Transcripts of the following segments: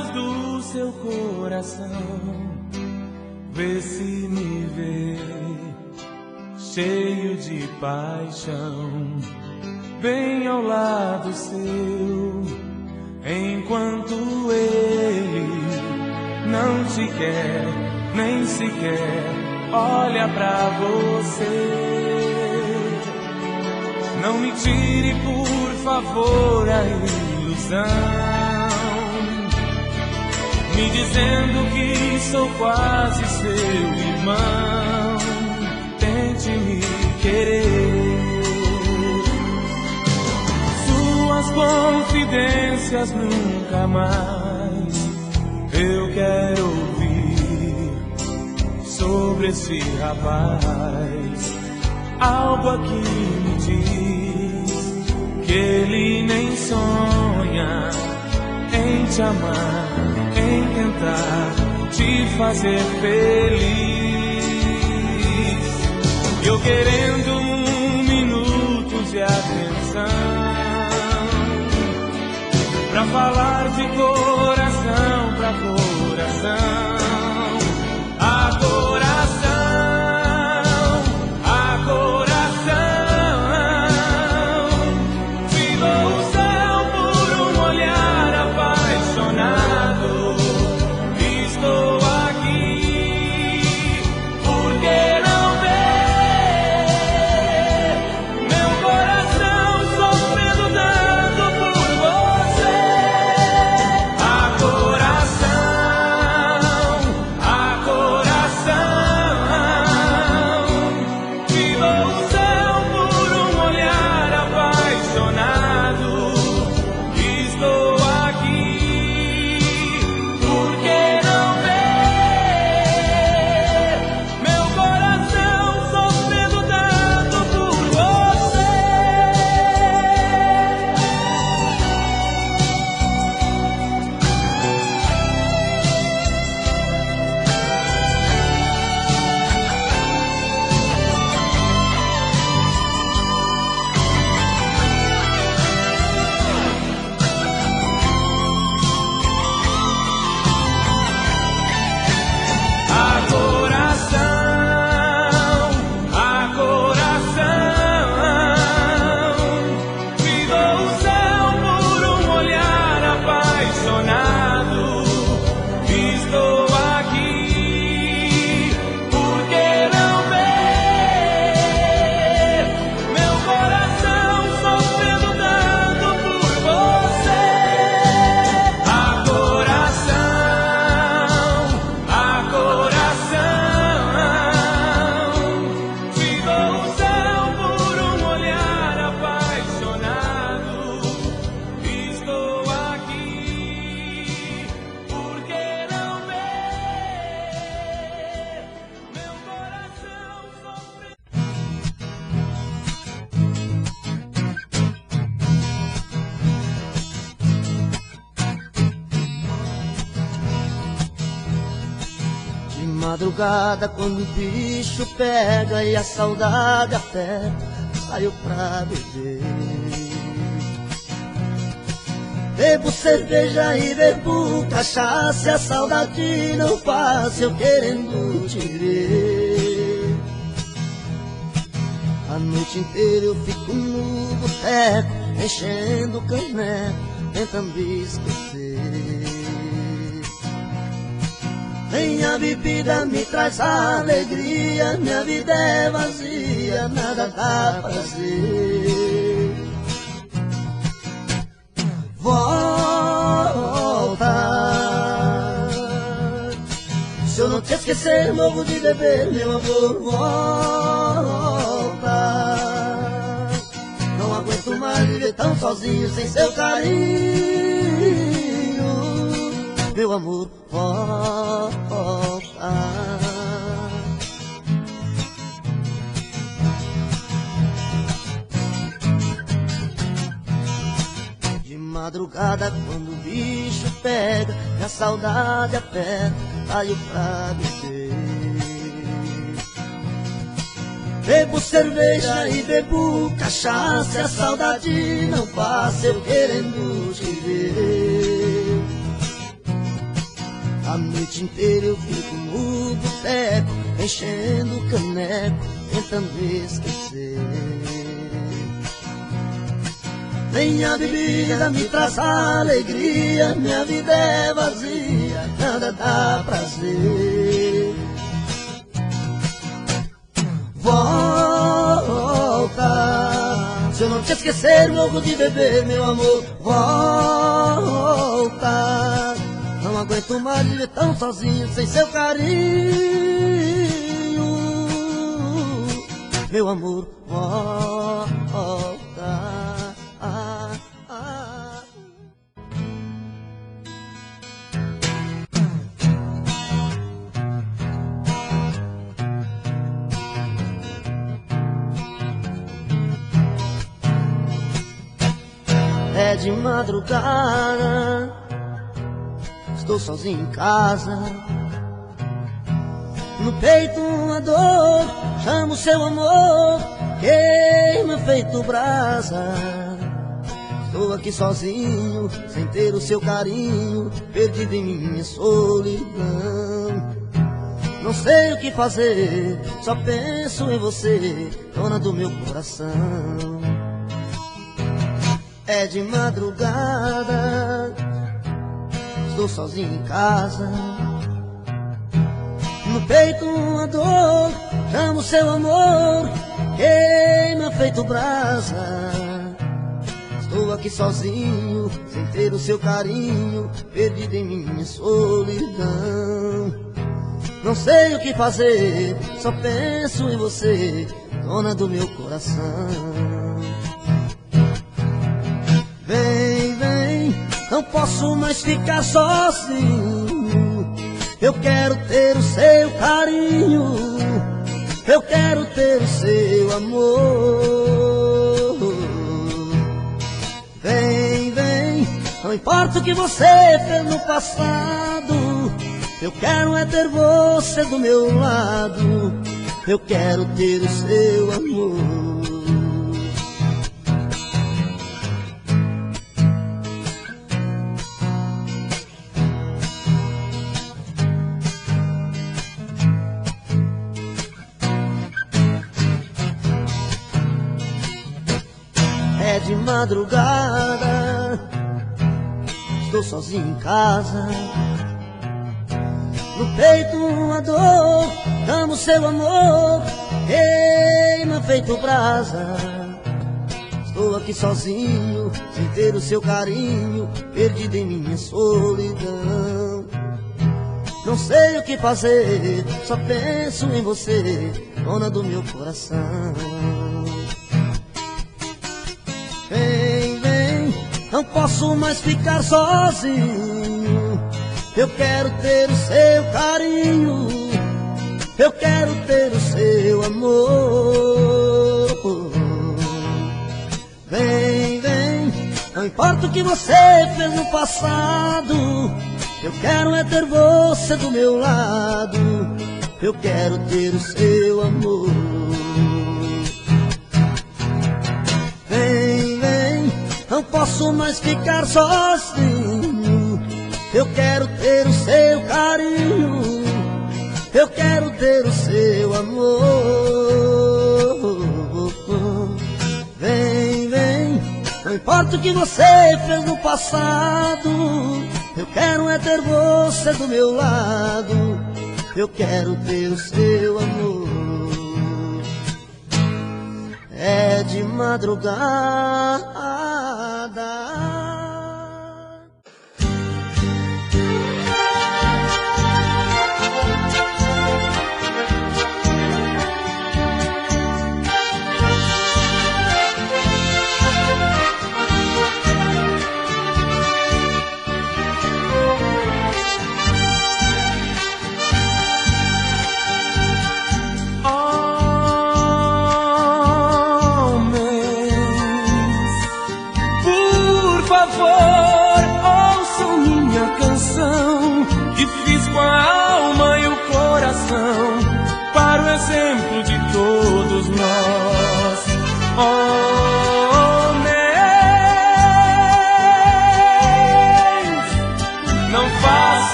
olhos do seu coração, vê se me vê cheio de paixão, bem ao lado seu, enquanto ele não te quer, nem sequer olha pra você. Não me tire, por favor, a ilusão, me dizendo que sou quase seu irmão. Tente me querer, suas confidências nunca mais eu quero ouvir sobre esse rapaz. Algo aqui me diz que ele nem sonha em te amar, em tentar te fazer feliz. Eu querendo 1 minuto de atenção pra falar de coração pra coração. A coração, a coração, te dou o céu por um olhar apaixonado. Estou aqui porque não ver meu coração sofrendo tanto por você. A coração, a coração, te dou o céu por um olhar apaixonado. Estou aqui porque não ver meu coração sofrendo tanto por você. A coração, a coração, te dou o céu por um olhar apaixonado. Estou aqui porque não ver meu coração sofrendo tanto por você. A coração, a coração, te dou o céu por um olhar apaixonado. Estou aqui porque não ver meu coração sofrer. De madrugada, quando o bicho pega e a saudade aperta, saio pra beber. Bebo cerveja e bebo cachaça, e a saudade não passa, eu querendo te ver. A noite inteira eu fico no boteco, enchendo o caneco, tentando esquecer. Nem a bebida me traz alegria, minha vida é vazia, nada dá prazer. Volta, se eu não te esquecer, morro de beber, meu amor, volta. Não aguento mais viver tão sozinho, sem seu carinho, meu amor, volta. De madrugada, quando o bicho pega e a saudade aperta, saio pra beber. Bebo cerveja e bebo cachaça, e a saudade não passa, eu querendo te ver. A noite inteira eu fico no boteco, enchendo o caneco, tentando esquecer. Nem a bebida me traz alegria, minha vida é vazia, nada dá prazer. Volta, se eu não te esquecer, morro de beber, meu amor. Volta, não aguento mais viver tão sozinho, sem seu carinho, meu amor. Volta. É de madrugada, estou sozinho em casa. No peito uma dor, chamo seu amor, queima feito brasa. Estou aqui sozinho, sem ter o seu carinho, perdido em minha solidão. Não sei o que fazer, só penso em você, dona do meu coração. É de madrugada, estou sozinho em casa. No peito uma dor, chamo seu amor, queima feito brasa. Estou aqui sozinho, sem ter o seu carinho, perdido em minha solidão. Não sei o que fazer, só penso em você, dona do meu coração. Vem, vem, não posso mais ficar sozinho. Eu quero ter o seu carinho, eu quero ter o seu amor. Vem, vem, não importa o que você fez no passado, eu quero é ter você do meu lado, eu quero ter o seu amor. É de madrugada, estou sozinho em casa. No peito uma dor, amo seu amor, queima feito brasa. Estou aqui sozinho, sem ter o seu carinho, perdido em minha solidão. Não sei o que fazer, só penso em você, dona do meu coração. Vem, vem, não posso mais ficar sozinho. Eu quero ter o seu carinho, eu quero ter o seu amor. Vem, vem, não importa o que você fez no passado, eu quero é ter você do meu lado, eu quero ter o seu amor. Vem, vem, não posso mais ficar sozinho. Eu quero ter o seu carinho, eu quero ter o seu amor. Vem, vem, não importa o que você fez no passado, eu quero é ter você do meu lado, eu quero ter o seu amor. É de madrugada.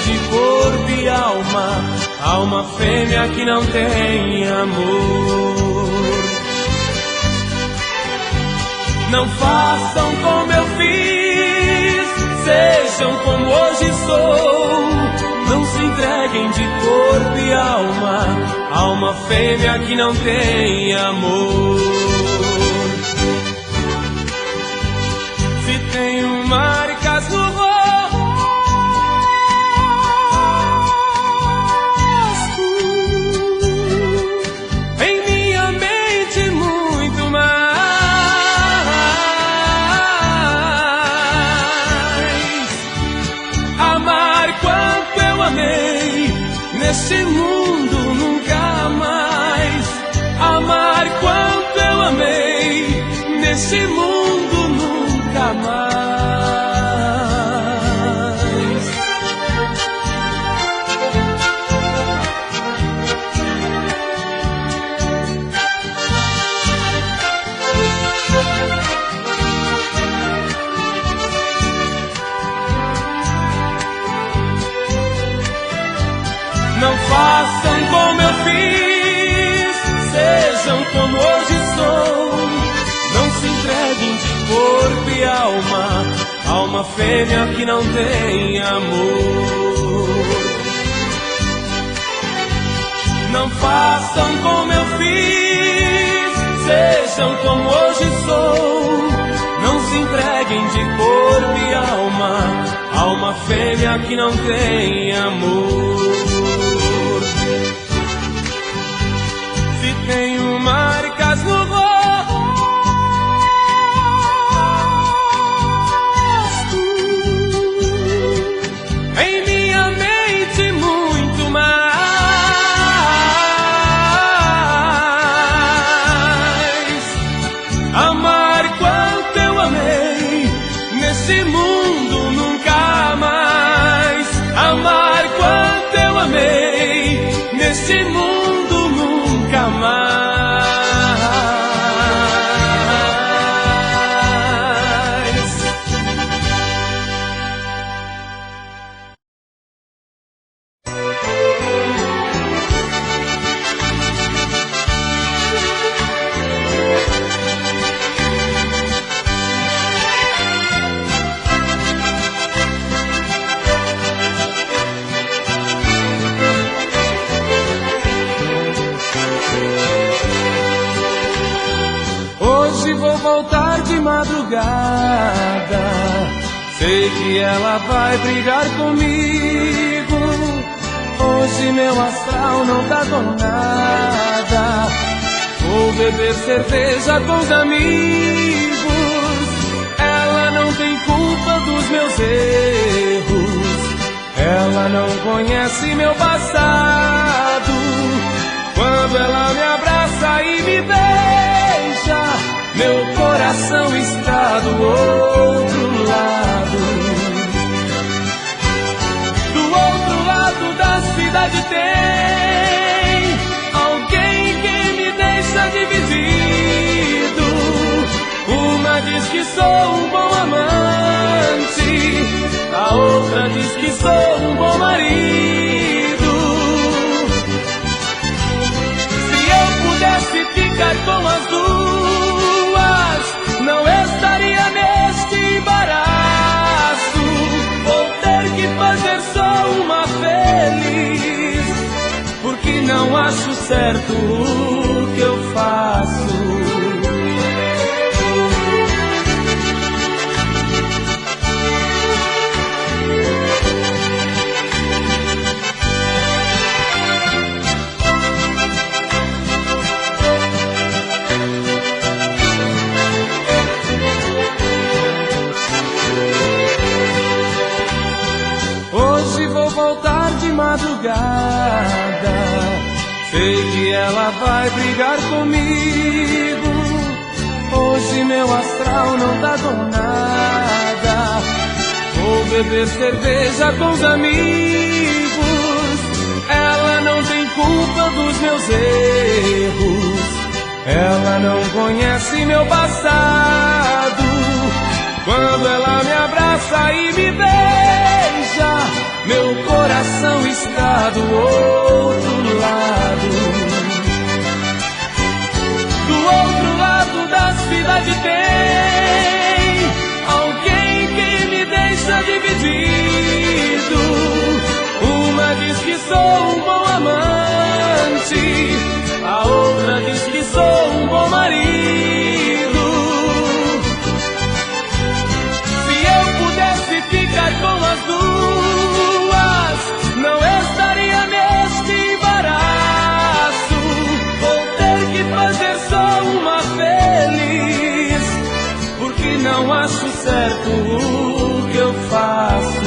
de corpo e alma, alma fêmea que não tem amor. Não façam como eu fiz, sejam como hoje sou. Não se entreguem de corpo e alma, alma fêmea que não tem amor. Se tenho marcas no rosto, em minha mente muito mais. Amar quanto eu amei, neste mundo nunca mais. Amar quanto eu amei, neste mundo nunca mais. Não façam como eu fiz, sejam como hoje sou. Não se entreguem de corpo e alma, alma fêmea que não tem amor. Não façam como eu fiz, sejam como hoje sou. Não se entreguem de corpo e alma, alma fêmea que não tem amor. Se tenho marcas no rosto, em minha mente muito mais. Amar quanto eu amei, nesse mundo nunca mais. Amar quanto eu amei, nesse mundo nunca mais. Hoje vou voltar de madrugada, sei que ela vai brigar comigo. Hoje meu astral não tá com nada, vou beber cerveja com os amigos. Ela não tem culpa dos meus erros, ela não conhece meu passado. Quando ela me abraça e me beija, meu coração está do outro lado. Do outro lado da cidade tem alguém que me deixa dividido. Uma diz que sou um bom amante, a outra diz que sou um bom marido. Se eu pudesse ficar com as duas, não estaria neste embaraço. Vou ter que fazer só uma feliz, porque não acho certo o que eu faço. Hoje vou voltar de madrugada, sei que ela vai brigar comigo. Hoje meu astral não tá com nada, vou beber cerveja com os amigos. Ela não tem culpa dos meus erros, ela não conhece meu passado. Quando ela me abraça e me beija, meu coração está do outro lado. Do outro lado da cidade tem alguém que me deixa dividido. Uma diz que sou um bom amante, a outra diz que sou um bom marido. Se eu pudesse ficar com as duas, não estaria neste embaraço. Vou ter que fazer só uma feliz, porque não acho certo o que eu faço.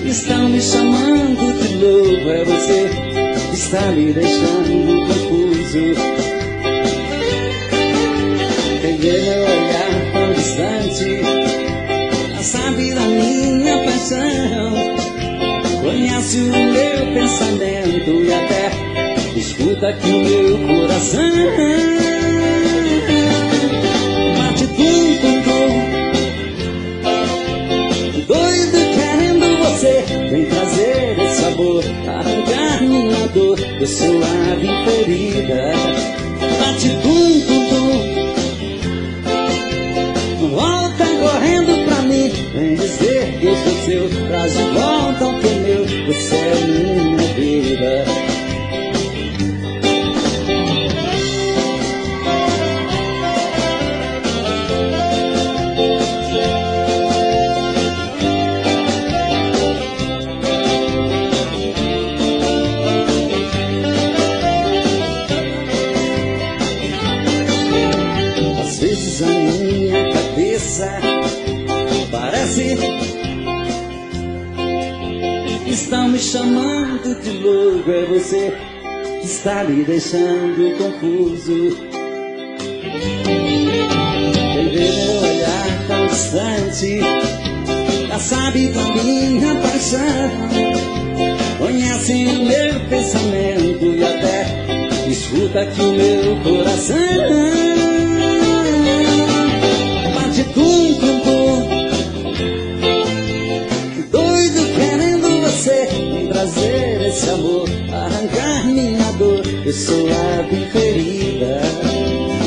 Estão me chamando de novo, é você que está me deixando confuso. Peguei meu olhar tão distante, sabe da minha paixão, conhece o meu pensamento e até escuta aqui o meu coração. Bate tum-tum-tum, doido querendo você, vem trazer esse sabor, arrancar minha dor, eu sou a ferida. Bate tum-tum-tum, volta correndo pra mim, vem dizer que eu sou seu, traz de volta o que é meu, você é minha vida. Parece estão me chamando de louco, é você que está me deixando confuso. Quem vê meu olhar tão distante, já sabe da minha paixão, conhece o meu pensamento e até escuta aqui o meu coração. Tum-tum-tum, doido querendo você, vem trazer esse amor, arrancar minha dor, eu sou a ferida.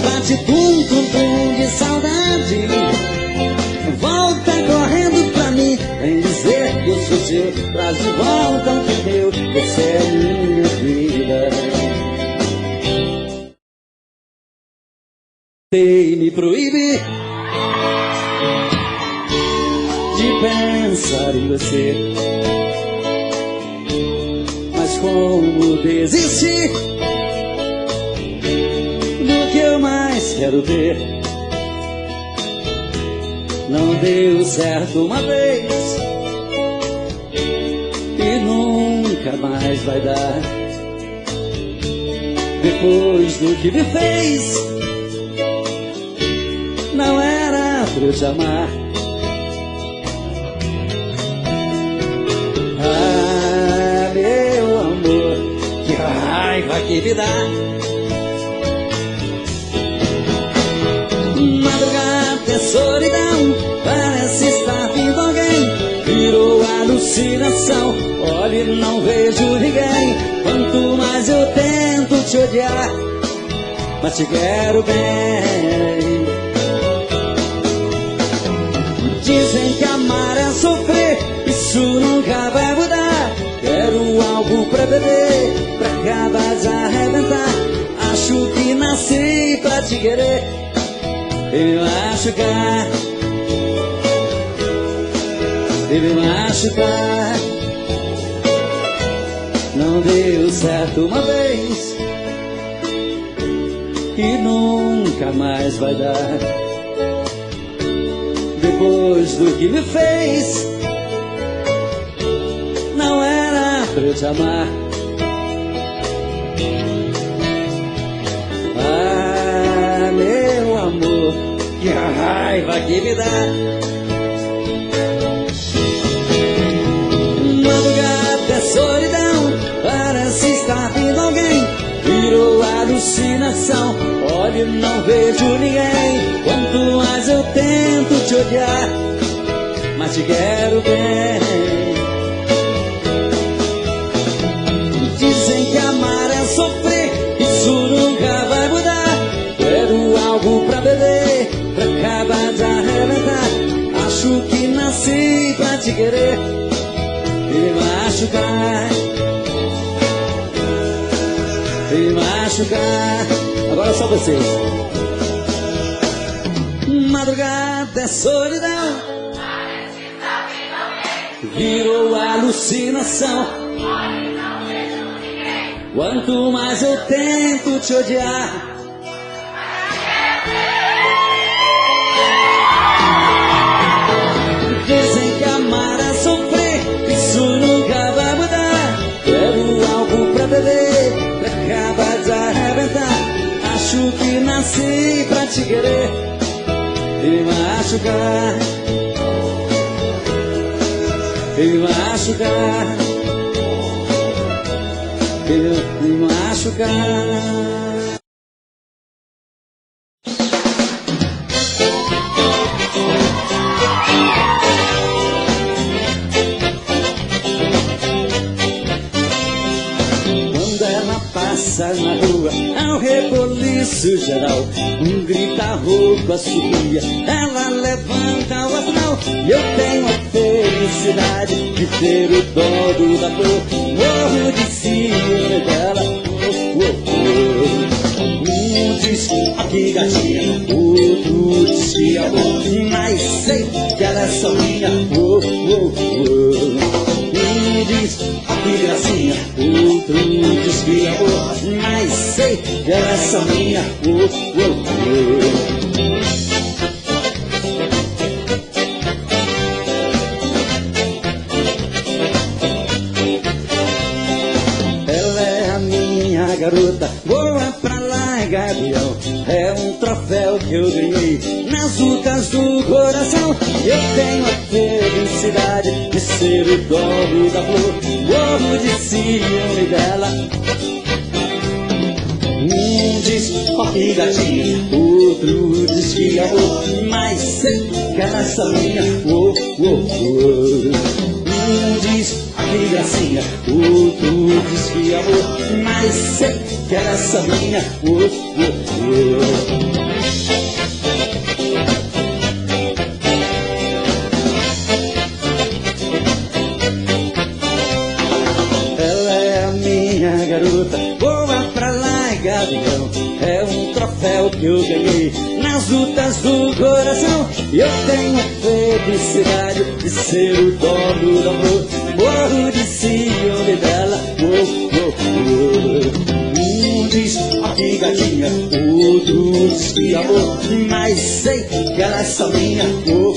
Bate tum-tum-tum de saudade, volta correndo pra mim, vem dizer que eu sou seu, traz de volta o que é meu, você é minha vida. Tentei me proibir de pensar em você, mas como desistir do que eu mais quero ter? Não deu certo uma vez e nunca mais vai dar. Depois do que me fez, não era pra eu te amar. Ah, meu amor, que raiva que me dá. Madrugada é solidão, parece estar vindo alguém, virou alucinação, olha e não vejo ninguém. Quanto mais eu tento te odiar, mas te quero bem. Dizem que amar é sofrer, isso nunca vai mudar. Quero algo pra beber, pra acabar de arrebentar. Acho que nasci pra te querer, me machucar, me machucar. Não deu certo uma vez que nunca mais vai dar. Depois do que me fez, não era pra eu te amar. Ah, meu amor, que raiva que me dá. Madrugada é solidão, parece estar vindo alguém. Virou alucinação, olho, não vejo ninguém. Quanto mais eu tento te odiar, mas te quero bem. Dizem que amar é sofrer, isso nunca vai mudar. Quero algo pra beber, pra acabar de arrebentar. Acho que nasci pra te querer e machucar. E machucar. Agora só vocês. Madrugada é solidão, virou alucinação. Quanto mais eu tento te odiar, dizem que amar é sofrer, isso nunca vai mudar. Quero algo pra beber, pra acabar de arrebentar. Acho que nasci pra te querer e machucar. E machucar. E machucar. Passa na rua, ao reboliço geral, um grita rouco assobia, ela levanta o astral. E eu tenho a felicidade de ter o dono da dor. Morro de ciúme dela, Um diz aqui gatinha, outro diz que amor, mas sei que ela é só minha. Um diz aqui gracinha, outro diz que amor, mas sei que ela é só minha. Ela é a minha garota, boa pra lá, gavião. É um troféu que eu ganhei nas lutas do coração. Eu tenho a felicidade de ser o dono da flor. Morro de ciúme dela. Um diz, ó que gatinha, outro diz que amor, mas sei que ela é só minha. Um diz, que gracinha, outro diz que amor, mas sei que ela é só minha. Ela é a minha garota, boa pra lá, gavião. É um troféu que eu ganhei nas lutas do coração. E eu tenho a felicidade de ser o dono do amor. Morro de ciúme dela. Um diz aqui gatinha, outro diz que amor, mas sei que ela é só minha. Um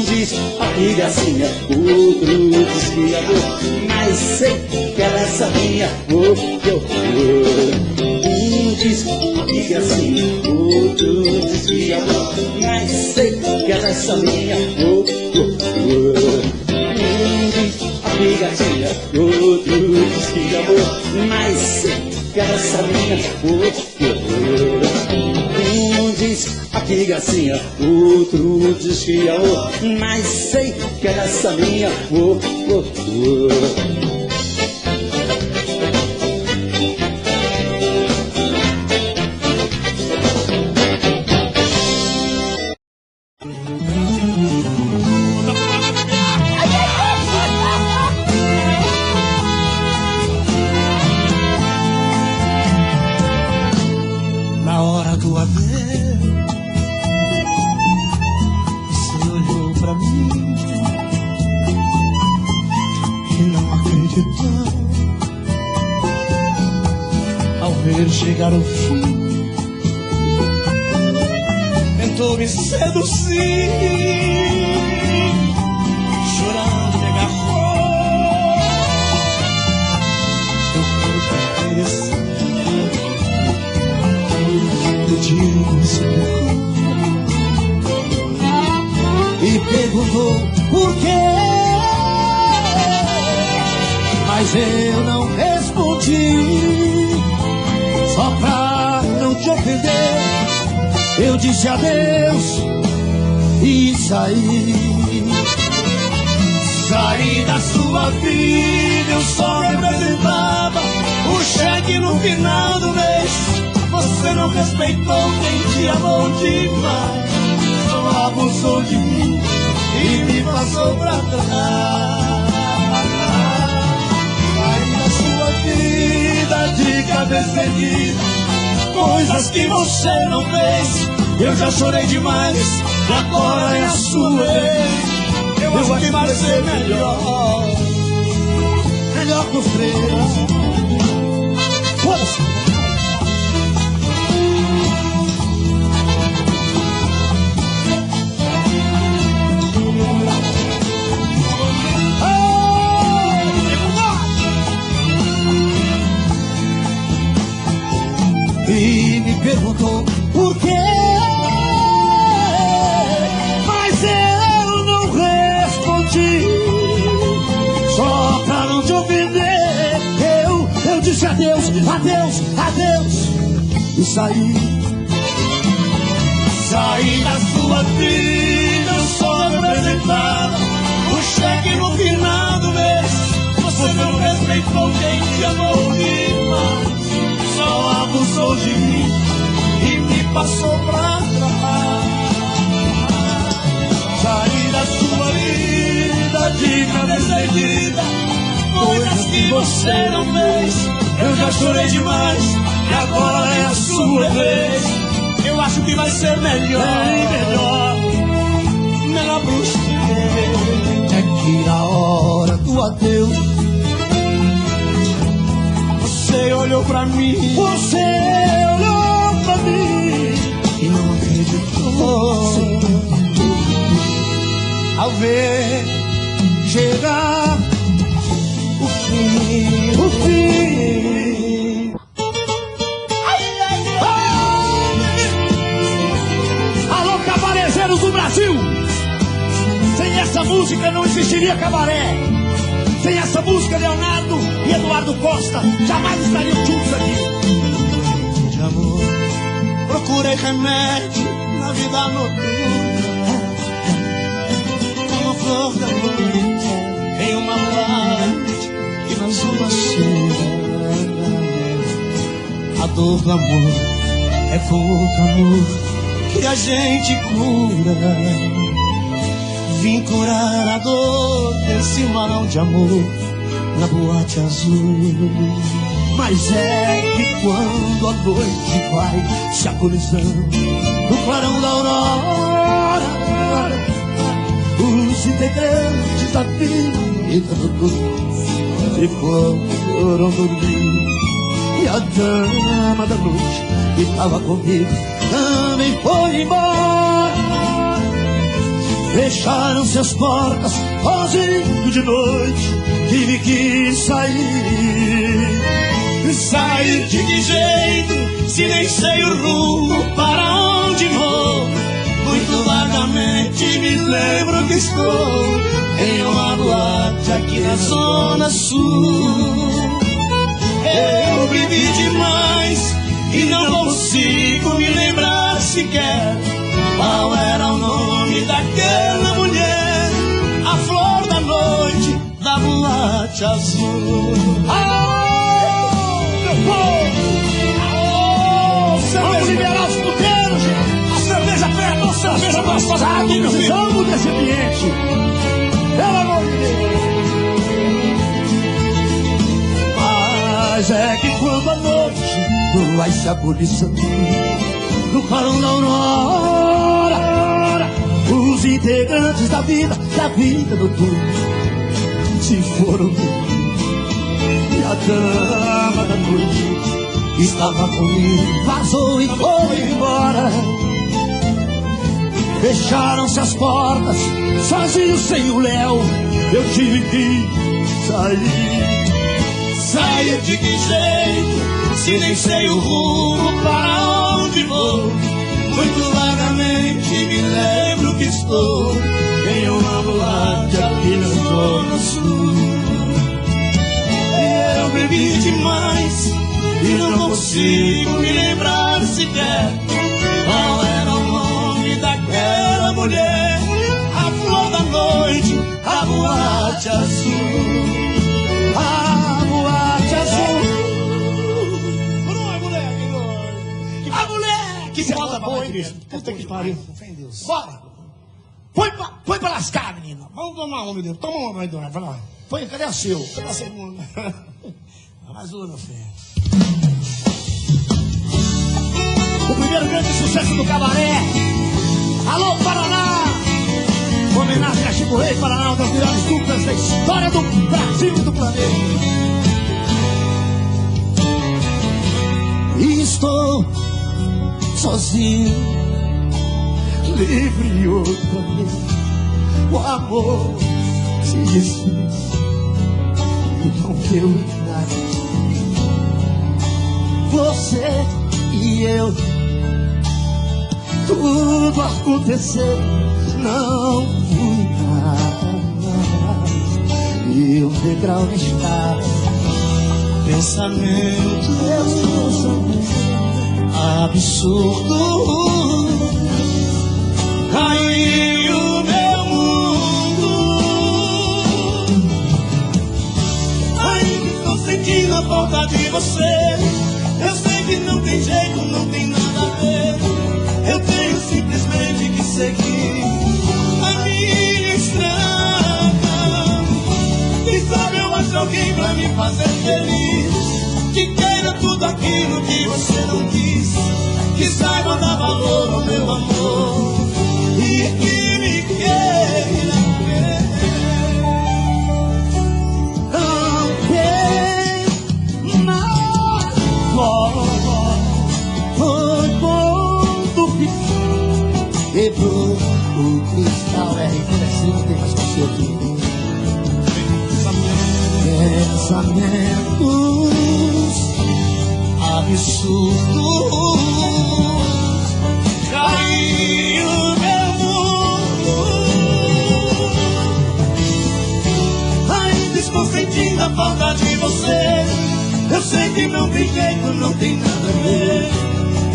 diz aqui gracinha, outro diz que amor, mas sei que ela é só minha. Um diz aqui gracinha, outro diz que amor, mas sei que ela é só minha. Aqui gatinha, outro diz que amor, mas sei que ela é só minha. Um diz aqui gracinha, outro diz que amor, mas sei que ela é só minha. ver chegar o fim. Tentou me seduzir, chorando me agarrou. Meu corpo envelheceu, pediu me suplicou e perguntou por quê, mas eu não respondi. Só pra não te ofender, eu disse adeus e saí. Saí da sua vida, eu só representava o cheque no final do mês. Você não respeitou quem te amou demais, só abusou de mim e me passou pra trás. Saí da sua vida de cabeça erguida, coisas que você não fez. Eu já chorei demais e agora é a sua vez. Eu acho que vai ser melhor, melhor pros três. Foda-se. E me perguntou por quê, mas eu não respondi. Só pra não te ofender, eu disse adeus, adeus, adeus e saí. Saí da sua vida, eu só representava o cheque no final do mês. Você não respeitou quem te amou demais, só abusou de mim e me passou pra trás. Saí da sua vida de cabeça erguida, coisas que você não fez. Eu já chorei demais e agora é a sua vez. Eu acho que vai ser melhor, melhor, melhor pros três. É que na hora do adeus você olhou pra mim, você olhou pra mim e não acreditou ao ver chegar o fim, o fim. Alô, cabarezeiros do Brasil! Sem essa música não existiria cabaré. Sem essa música, Leonardo e Eduardo Costa jamais estariam juntos aqui. De amor, procurei remédio na vida noturna, como flor da noite em uma noite que nas ruas cheira. A dor do amor é fogo, amor, que a gente cura. Vim curar a dor desse mal de amor na boate azul. Mas é que quando a noite vai se agonizando no clarão da aurora, os integrantes da vida do corpo se foram dormir. E a dama da noite que estava comigo também foi embora. Fecharam-se as portas, sozinho de noite, tive que sair. Sair de que jeito, se nem sei o rumo para onde vou? Muito vagamente me lembro que estou em uma boate aqui na Zona Sul. Eu bebi demais e não consigo me lembrar sequer qual era o nome daquela mulher, a flor da noite da boate azul. Meu povo! Vamos liberar os puteiros, gente! A cerveja perto, a cerveja gostosa aqui, meu filho! Precisamos desse ambiente! Pelo amor de Deus! Mas é que quando a noite vai se agonizando no clarão da aurora, os integrantes da vida noturna se foram. E a dama da noite estava comigo, vazou e foi embora. Fecharam-se as portas, sozinho sem o Léo, eu tive que sair. Sair de que jeito, se nem sei o rumo, para onde vou? Muito vagamente me lembro que estou em uma boate aqui na Zona Sul. E eu bebi demais e não consigo me lembrar sequer qual era o nome daquela mulher. A flor da noite, a boate azul, a boate azul. Não é moleque, não. A mulher que se roda boa, Cristo. Puta que pariu. Fé em Deus. Bora. Põe pra lascar, menina. Vamos tomar uma, meu Deus. Toma uma, vai lá. Vai lá. Põe, cadê a seu? Cadê a segunda? Mais uma, filho. O primeiro grande sucesso do cabaré. Alô, Paraná! Homenagem a Chico Rei, Paraná, uma das melhores duplas da história do Brasil e do planeta. E estou sozinho, livre outra vez. O amor se desfez e não deu em nada. Você e eu, tudo aconteceu, não fui nada. E um degrau na escada, pensamento, absurdo, caiu o meu mundo. Ainda estou sentindo a falta de você. Eu sei que não tem jeito, não tem nada a ver. Eu tenho simplesmente que seguir a minha estrada. Quem sabe eu acho alguém pra me fazer feliz, que queira tudo aquilo que você não quis, que saiba dar valor ao meu amor e que me queira ver. Não tem mais volta. Foi quando quebrou o cristal. É reconhecido, não tem mais conserto. Pensamentos absurdos, caiu meu mundo. Ainda estou sentindo a falta de você. Eu sei que não tem jeito, não tem nada a ver.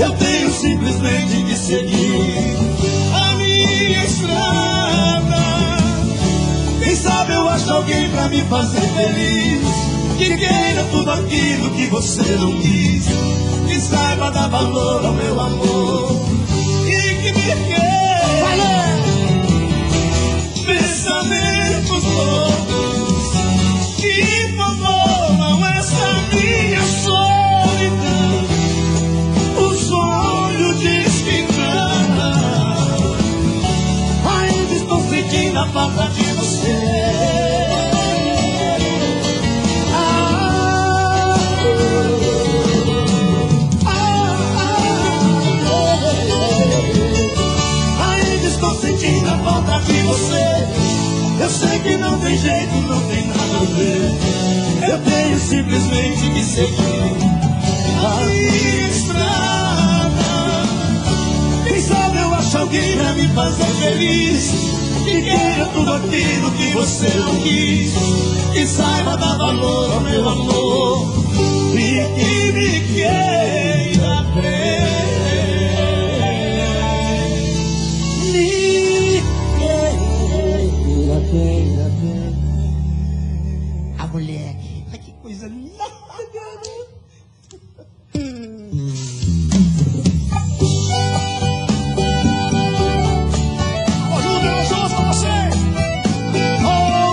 Eu tenho simplesmente que seguir a minha estrada. Quem sabe eu acho alguém pra me fazer feliz, que queira tudo aquilo que você não quis, que saiba dar valor ao meu amor e que me queira. Pensamentos loucos que favoram essa minha solidão. O sonho diz que não. Ainda estou sentindo a falta de você. Sentindo a falta de você. Eu sei que não tem jeito, não tem nada a ver. Eu tenho simplesmente que seguir a minha estrada. Quem sabe eu acho alguém pra me fazer feliz, que queira tudo aquilo que você não quis, que saiba dar valor ao meu amor e que me queira ver. A mulher, ai, que coisa linda, garoto. Ô, Júlio, eu sou pra você. Ô,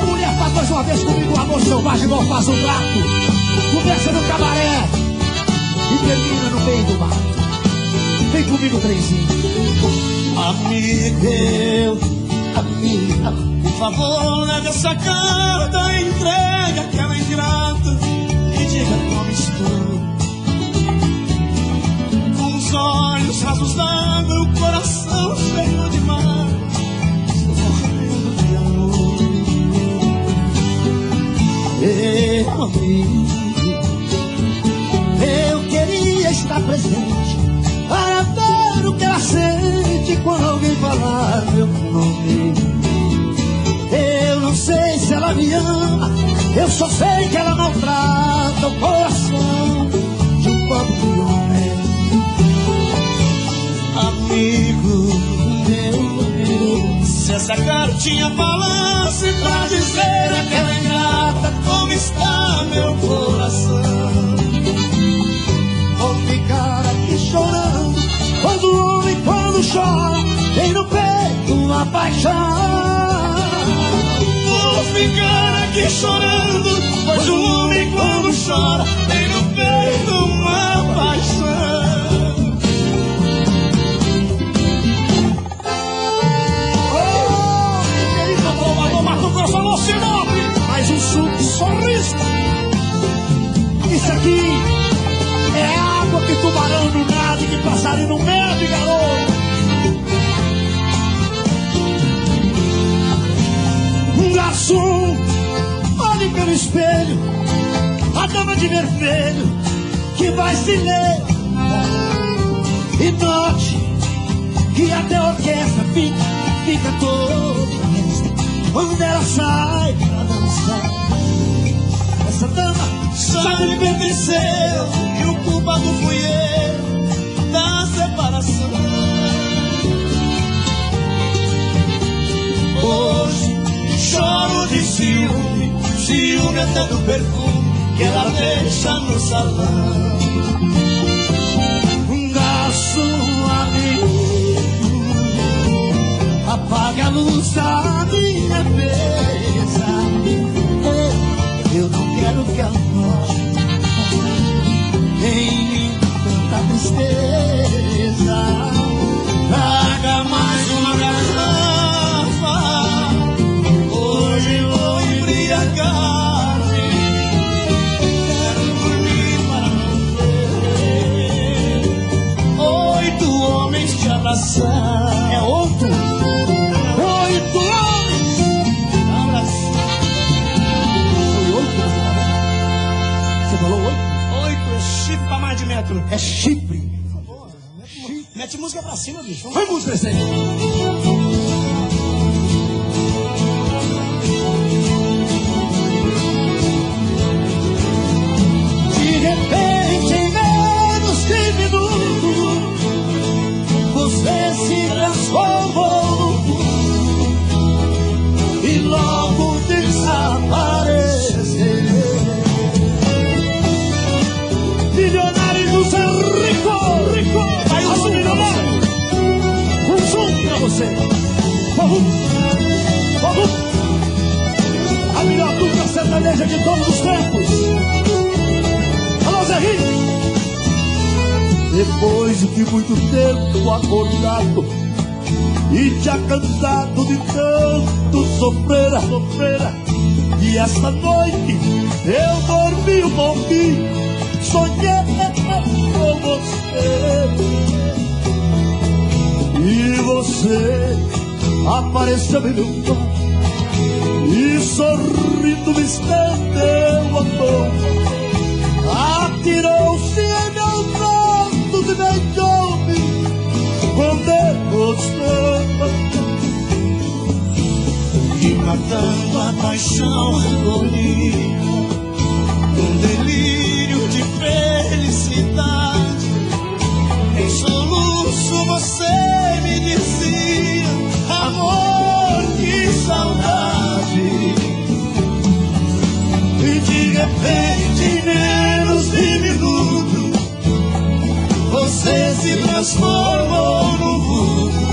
mulher, faz mais uma vez comigo, amor selvagem, igual faz um gato. Começa no cabaré e termina no meio do mato. Vem comigo, trenzinho. Amiga, por favor, leve essa carta, entregue aquela ingrata e diga como estou. olhos rasos d'água, o coração cheio de mar. Estou morrendo de amor. Meu amigo, eu queria estar presente para ver o que ela sente quando alguém falar meu nome. Eu não sei se ela me ama, eu só sei que ela maltrata o coração de um pobre homem. Amigo, meu amigo, se essa cartinha falasse pra dizer aquela ingrata como está meu coração. Vou ficar aqui chorando, pois o homem quando chora tem no peito uma paixão. Vou ficar aqui chorando, pois o homem quando chora tem no peito uma paixão. Mato Grosso, alô, Sinop, Mais um sorriso. Isso aqui é água que tubarão não nada e que passarinho não bebe, garoto. Um garçom, olhe pelo espelho, a dama de vermelho que vai se ler. E note que até a orquestra fica toda quando ela sai pra dançar. Essa dama sabe me pertenceu e o culpado fui eu da separação. Hoje choro de ciúme, ciúme até do perfume que ela deixa no salão. Um garçom amigo, apaga a luz da minha mesa. Eu não quero que a noite tenha tanta tristeza. Traga mais uma garrafa, hoje vou embriagar-me. Quero dormir para não ver 8 homens te abraçar. É outro? 8 homens abraçar. Foi 8? Você falou 8? 8 é chifre pra mais de metro. É Chipre. Mete música pra cima, bicho. Foi música esse aí. De repente, em menos de minutos, você se transformou e logo desapareceu. Milionário José Rico, vai o som milionário. Um som pra você. Vamos. A melhor dupla sertaneja de todos os tempos. Alô, Zé Rico. Depois de muito tempo acordado e já cansado de tanto sofrer, e essa noite eu dormi um pouquinho, sonhei com você. E você apareceu em meu quarto e sorrindo me estendeu a mão, atirou-se em meus braços e beijou-me com devoção. E matando a paixão agonia, um delírio de felicidade, em soluço você me dizia: amor, que saudade. E de repente, em menos de minuto, você se transformou no mundo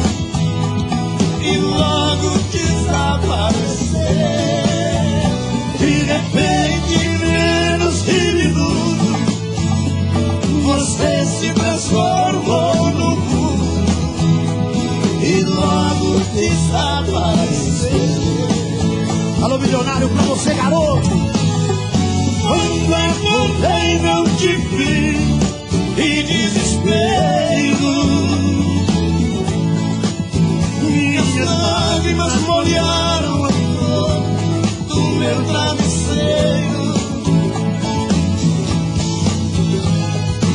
e logo desapareceu. De repente, em menos de minuto, você se transformou no mundo e logo desapareceu. Alô, milionário, pra você, garoto. Quando acordei não te vi, e desespero. Minhas lágrimas molharam a flor do meu travesseiro.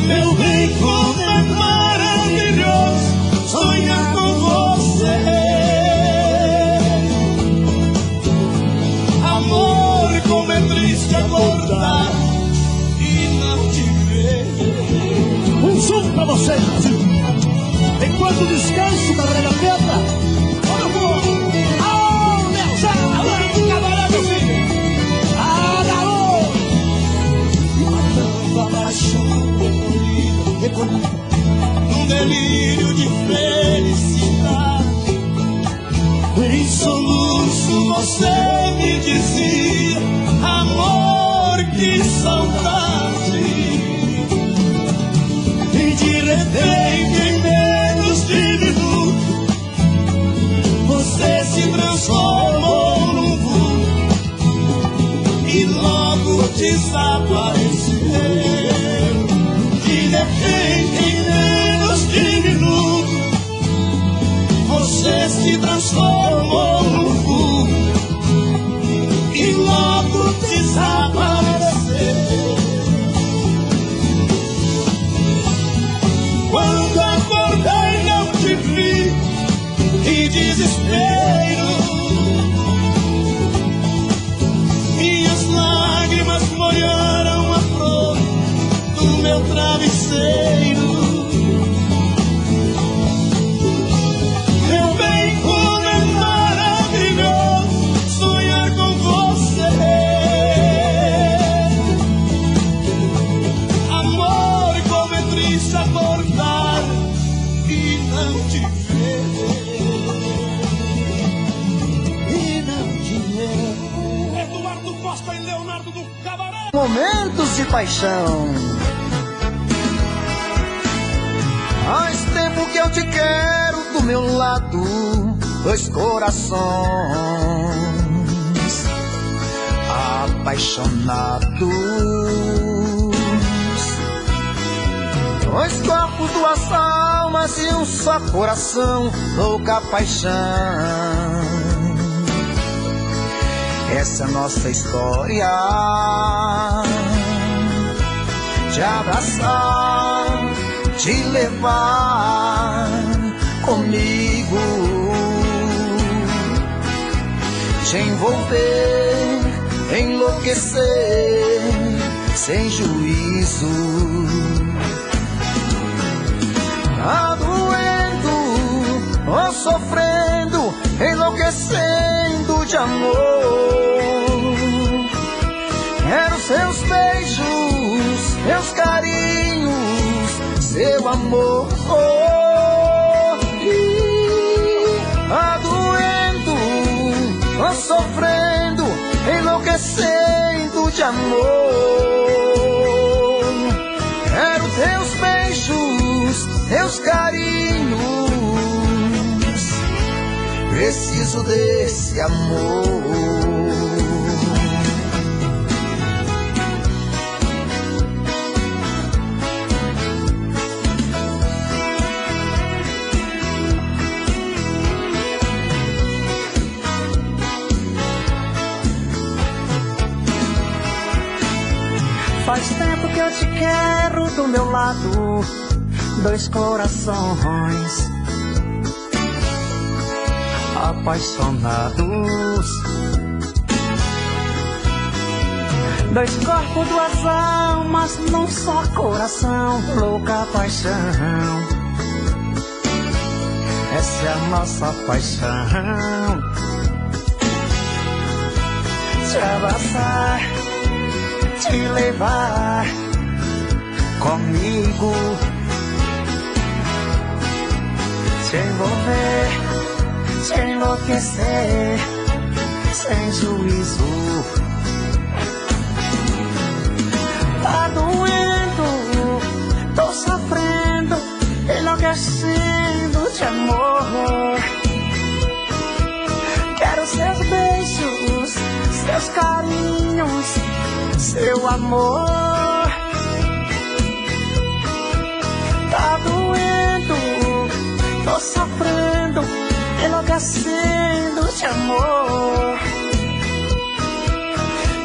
Meu bem, como é maravilhoso sonhar com você. Amor, como é triste acordar e não te ver. Um som pra você, Brasil. Enquanto descanso, carrega a pedra. Olha o povo. Aô, Nelson, alô, cabaré do filho. Ah, garoto. Matando a paixão recolhida num delírio de felicidade. Em soluço você me dizia: amor, que saudade. E de repente, em menos de minuto, você se transformou num vulto e logo desapareceu. De repente, em menos de minuto, você se transformou num vulto e logo desapareceu. Quando acordei não te vi, que desespero. Minhas lágrimas molharam a flor do meu travesseiro. Meu bem, como é maravilhoso sonhar com você. Amor, como é triste acordar e não te ver. E não te ver. Eduardo Costa e Leonardo do Cabaré. Momentos de paixão. Faz tempo que eu te quero do meu lado, dois corações apaixonados, dois corpos, duas almas e um só coração, louca paixão. Essa é a nossa história, te abraçar, te levar comigo, te envolver, enlouquecer, sem juízo. Tá doendo ou sofrendo, enlouquecendo de amor. Quero seus beijos, seus carinhos, seu amor. Tá doendo ou sofrendo, enlouquecendo de amor. Quero teus beijos, teus carinhos, preciso desse amor. Faz tempo que eu te quero do meu lado, dois corações apaixonados, dois corpos, duas almas num só coração, louca paixão. Essa é a nossa paixão, te abraçar, te levar comigo, te envolver, te enlouquecer, sem juízo. Tá doendo, tô sofrendo, enlouquecendo de amor. Quero seus beijos, seus carinhos, seu amor. enlouquecendo de amor.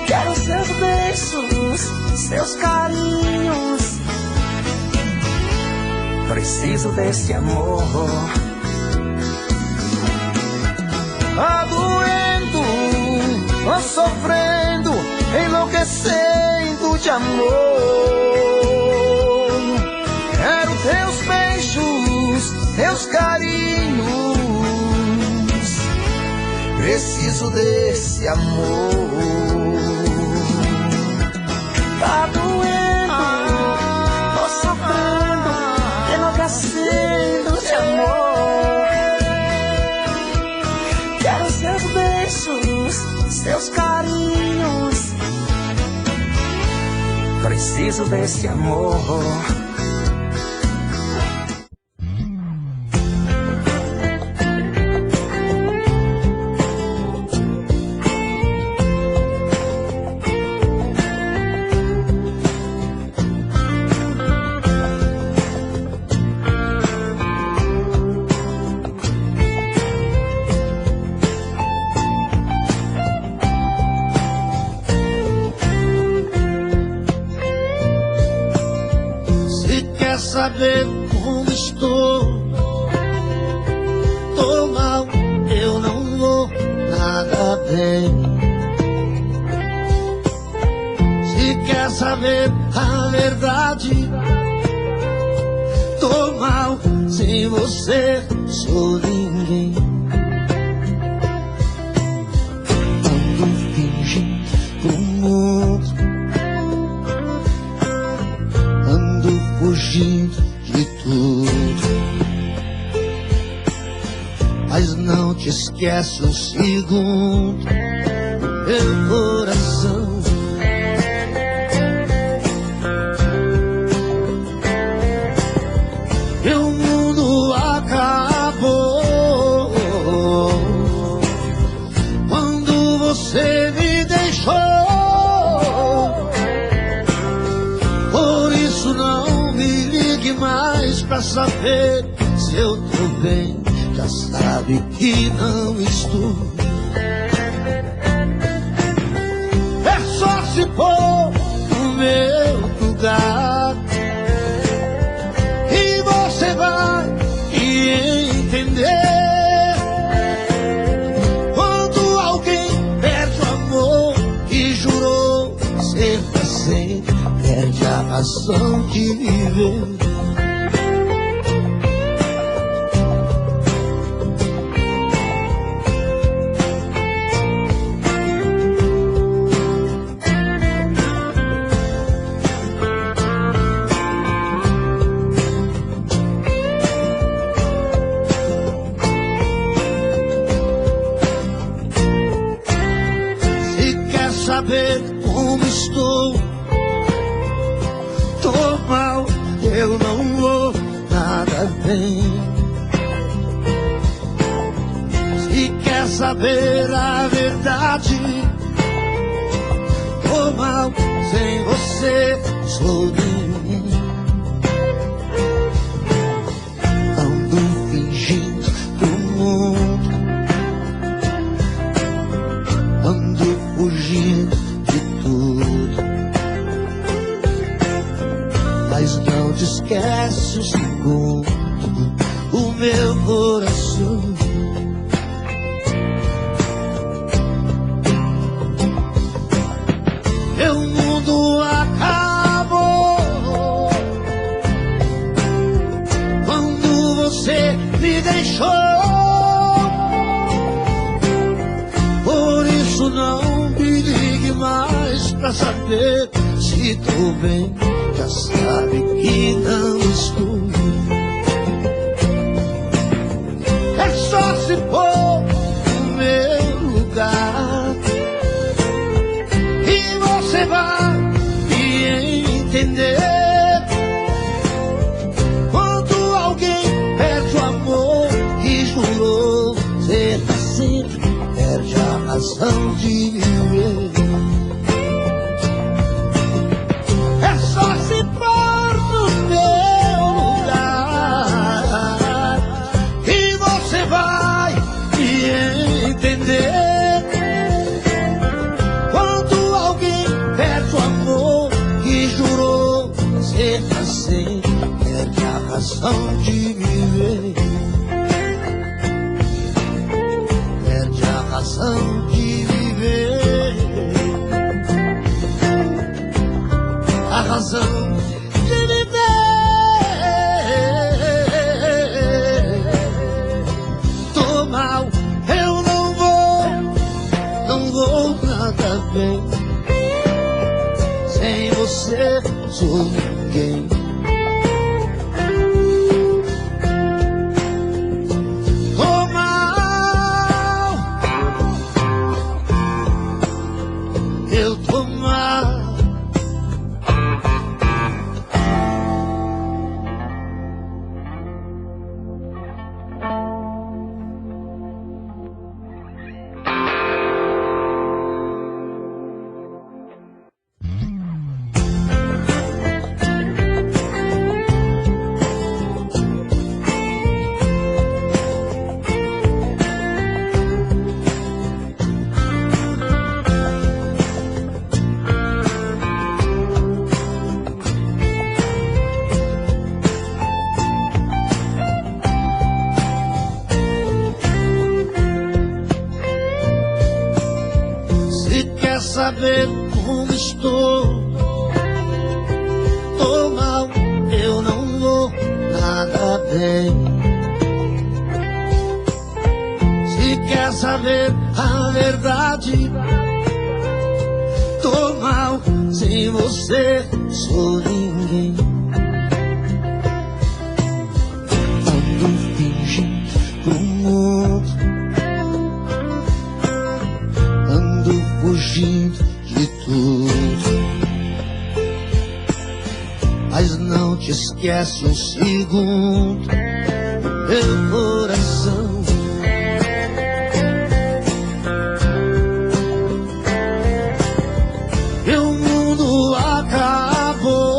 Quero seus beijos, seus carinhos. Preciso desse amor. Tá doendo, tô sofrendo, enlouquecendo de amor. Quero teus beijos, teus carinhos. Preciso desse amor. Tá doendo, tô sofrendo, enlouquecendo de amor. Quero seus beijos, seus carinhos. Preciso desse amor. Saber como estou, tô mal, eu não vou nada bem. Se quer saber a verdade, tô mal, sem você sou ninguém. Ando fingindo pro mundo, ando fugindo de tudo, mas não te esquece um segundo, meu coração. Meu mundo acabou quando você me deixou. Por isso não me ligue mais pra saber se eu tô bem. Já sabe que não estou. É só se pôr no meu lugar e você vai entender. Quando alguém perde o amor que jurou ser pra sempre, perde a razão de viver. Saber como estou, tô mal, eu não vou nada bem. Se quer saber a verdade, tô mal, sem você sou ninguém. Ando fingindo pro mundo, ando fugindo de tudo, mas não te esquece um segundo, o meu coração. Meu mundo acabou quando você me deixou. Por isso não me ligue mais pra saber se tô bem. Já sabe que não estou. É só se pôr no meu lugar e você vai me entender. Quando alguém perde o amor que jurou ser pra sempre, perde a razão de viver. É só se pôr no meu lugar e você vai me entender. Quando alguém perde o amor que jurou ser pra sempre, perde a razão de viver. Perde a razão de viver. A razão de viver. Tô mal, eu não vou nada bem. Sem você sou ninguém. Tô mal, eu tô mal. Saber como estou. Tô mal, eu não vou nada bem. Se quer saber a verdade, tô mal, sem você sou ninguém. Ando fingindo pro mundo, fugindo de tudo, mas não te esquece um segundo, meu coração. Meu mundo acabou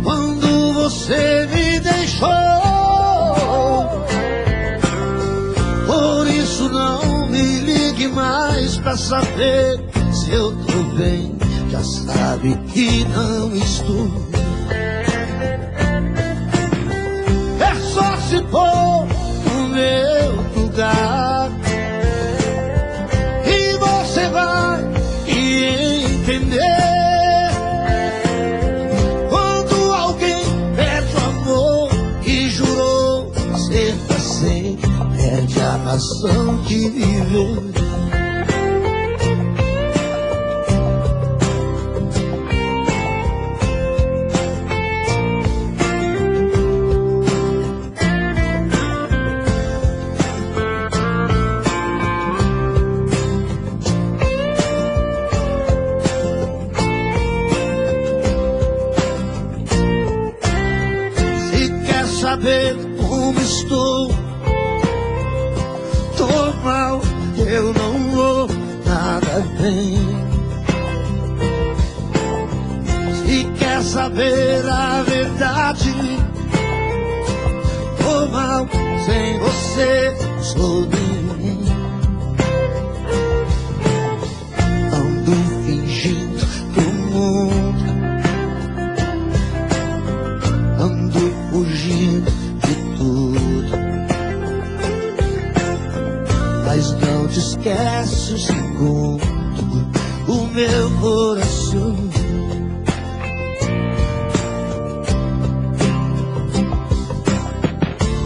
quando você me deixou. Por isso não me ligue mais pra saber se eu tô bem. Já sabe que não estou. É só se pôr no meu lugar e você vai entender. Quando alguém perde o amor e jurou ser pra sempre, perde a razão de viver. Se quer saber como estou, tô mal, eu não vou nada bem. Se quer saber a verdade, tô mal, sem você sou ninguém. Ando fingindo pro mundo, ando fugindo de tudo, mas não te esquece um segundo, o meu coração.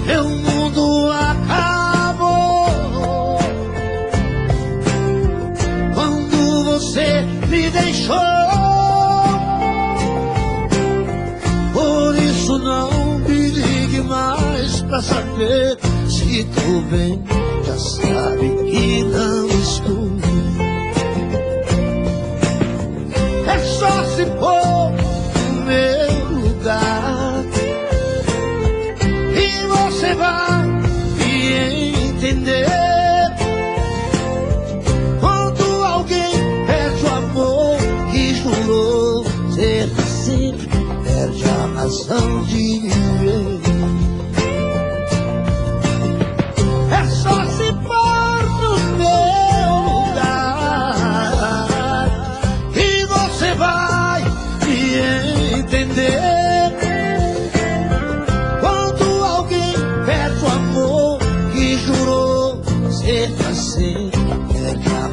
Meu mundo acabou quando você me deixou. Por isso não me ligue mais pra saber se tô bem. Já sabe que não estou. É só se pôr no meu lugar e você vai me entender. Quando alguém perde o amor que jurou ser pra sempre, perde a razão de viver.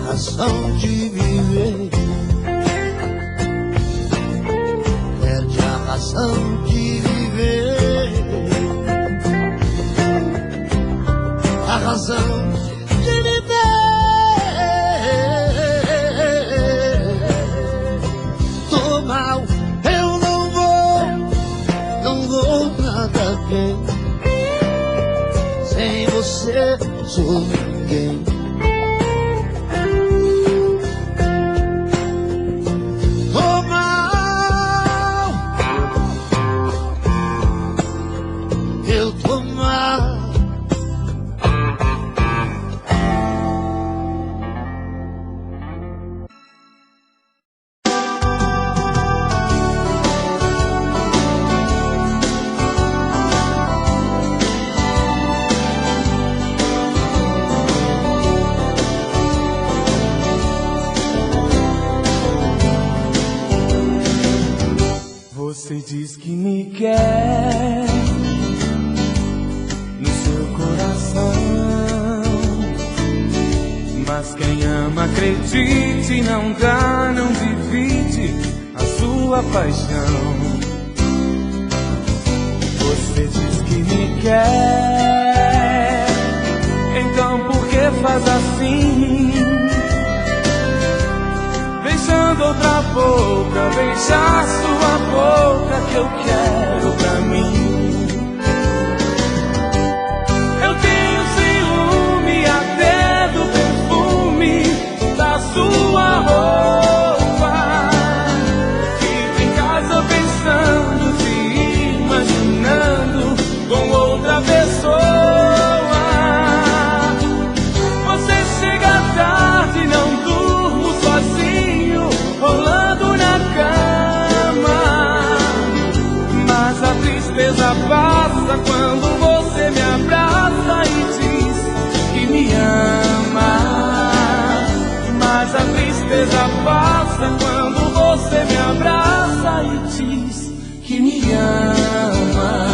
razão de viver, perde a razão de viver, a razão de viver. Tô mal, eu não vou nada bem, sem você sou ninguém. Tô mal, eu tô mal. Você diz que me quer no seu coração, mas quem ama acredite, não dá, não divide a sua paixão. Você diz que me quer, então por que faz assim? Beijando outra boca, beijar sua boca que eu quero pra mim. Eu tenho ciúme até do perfume da sua roupa. Fico em casa pensando, te imaginando com outra pessoa. Você chega tarde, não durmo sozinho, rolando na cama, mas a tristeza passa quando você me abraça e diz que me ama. Mas a tristeza passa quando você me abraça e diz que me ama.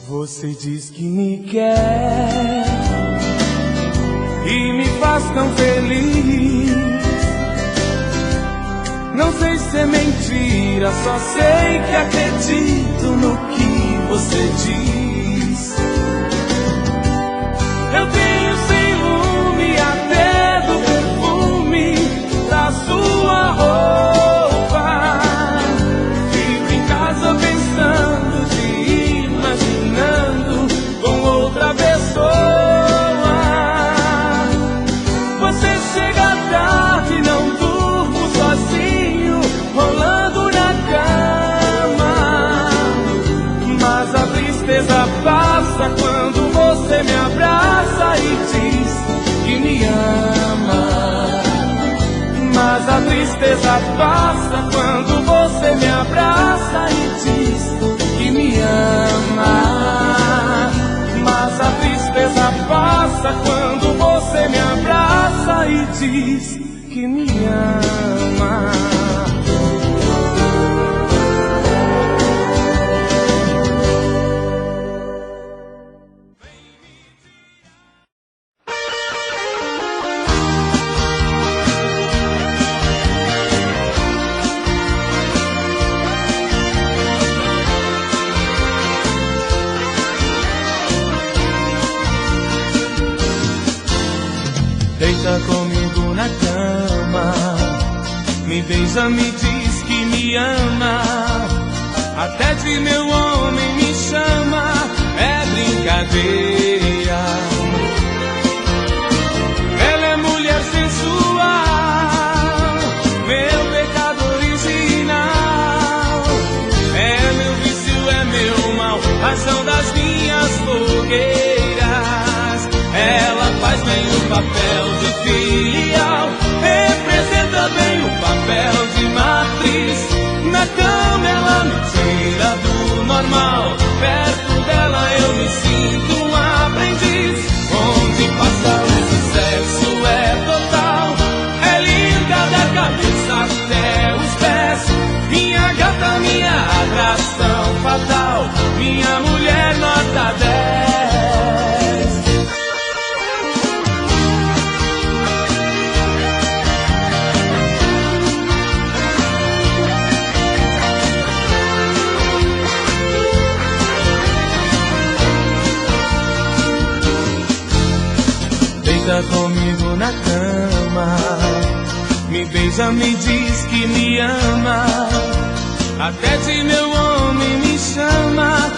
Você diz que me quer e me faz tão feliz. Não sei se é mentira, só sei que acredito no que você diz. Eu tenho ciúme até do perfume da sua roupa. Fico em casa pensando, com outra pessoa. Você chega tarde, não durmo sozinho, rolando na cama, mas a tristeza passa quando você me abraça e diz que me ama. Mas a tristeza passa quando você me abraça e diz que me ama. Mas a tristeza passa quando você me abraça e diz que me ama. Deita comigo na cama, me beija, me diz que me ama. Até de meu homem me chama, é brincadeira. Ela é mulher sensual, meu pecado original. É meu vício, é meu mal, razão das minhas fogueiras. Ela faz bem o papel de filial, representa bem o papel de matriz. Na cama ela me tira do normal, perto dela eu me sinto um aprendiz. Onde passa deita comigo na cama, me beija, me diz que me ama, até de meu homem me chama.